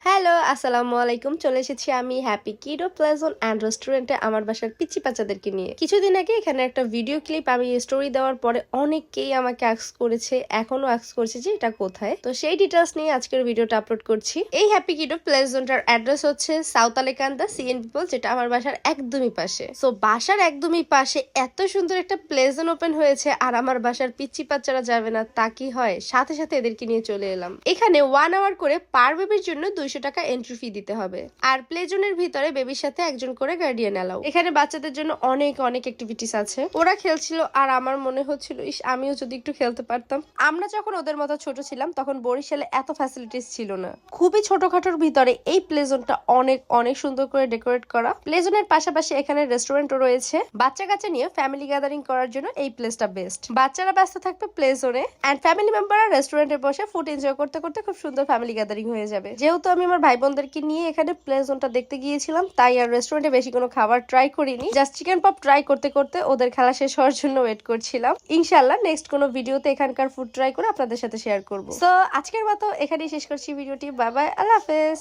Hello, আসসালামু আলাইকুম। চলে এসেছি আমি হ্যাপি কিডো প্লেজন অ্যান্ড রেস্টুরেন্টে আমার বাসার পিচ্চি বাচ্চাদেরকে নিয়ে। কিছুদিন আগে এখানে একটা ভিডিও ক্লিপ আমি স্টোরি দেওয়ার পরে অনেকেই আমাকে আস্ক করেছে, এখনো আস্ক করছে যে এটা কোথায়। তো সেই ডিটেলস নিয়ে আজকের ভিডিওটা আপলোড করছি। এই হ্যাপি কিডো প্লেজনটার অ্যাড্রেস হচ্ছে সাউথ আলেকান্দা সিএন পিপল, যেটা আমার বাসার একদমই পাশে। সো বাসার একদমই পাশে এত সুন্দর একটা প্লেজন ওপেন হয়েছে, আর আমার বাসার পিচ্চি বাচ্চারা যাবে না তা কি হয়? সাথে সাথে এদেরকে নিয়ে চলে এলাম। এখানে 1 আওয়ার করে পার বেবির জন্য 200 টাকা এন্ট্রি ফি দিতে হবে, আর প্লে জোনের ভিতরে বেবির সাথে একজন করে গার্ডিয়ান এলাও। এখানে বাচ্চাদের জন্য অনেক অনেক অ্যাক্টিভিটিস আছে। ওরা খেলছিল আর আমার মনে হচ্ছিল ইস আমিও যদি একটু খেলতে পারতাম। আমরা যখন ওদের মতো ছোট ছিলাম তখন বরিশালে এত ফ্যাসিলিটিস ছিল না। খুবই ছোটখাটোর ভিতরে এই প্লে জোনটা অনেক অনেক সুন্দর করে ডেকোরেট করা। প্লে জোনের পাশাপাশি এখানে রেস্টুরেন্টও রয়েছে। বাচ্চা কাচ্চা নিয়ে ফ্যামিলি গ্যাদারিং করার জন্য এই প্লেসটা বেস্ট। বাচ্চারা ব্যস্ত থাকবে প্লে জোনে, এন্ড ফ্যামিলি মেম্বাররা রেস্টুরেন্টে বসে ফুড এনজয় করতে করতে খুব সুন্দর ফ্যামিলি গ্যাদারিং হয়ে যাবে। যেহেতু আমি আমার ভাই বোনদেরকে নিয়ে এখানে প্লে জোনটা দেখতে গিয়েছিলাম, তাই আর রেস্টুরেন্টে বেশি কোনো খাবার ট্রাই করিনি। জাস্ট চিকেন পপ ট্রাই করতে করতে ওদের খেলা শেষ হওয়ার জন্য ওয়েট করছিলাম। ইনশাআল্লাহ নেক্সট কোনো ভিডিওতে এখানকার ফুড ট্রাই করে আপনাদের সাথে শেয়ার করবো। সো আজকের মতো এখানেই শেষ করছি ভিডিওটি। বাই বাই, আল্লাহ হাফেজ।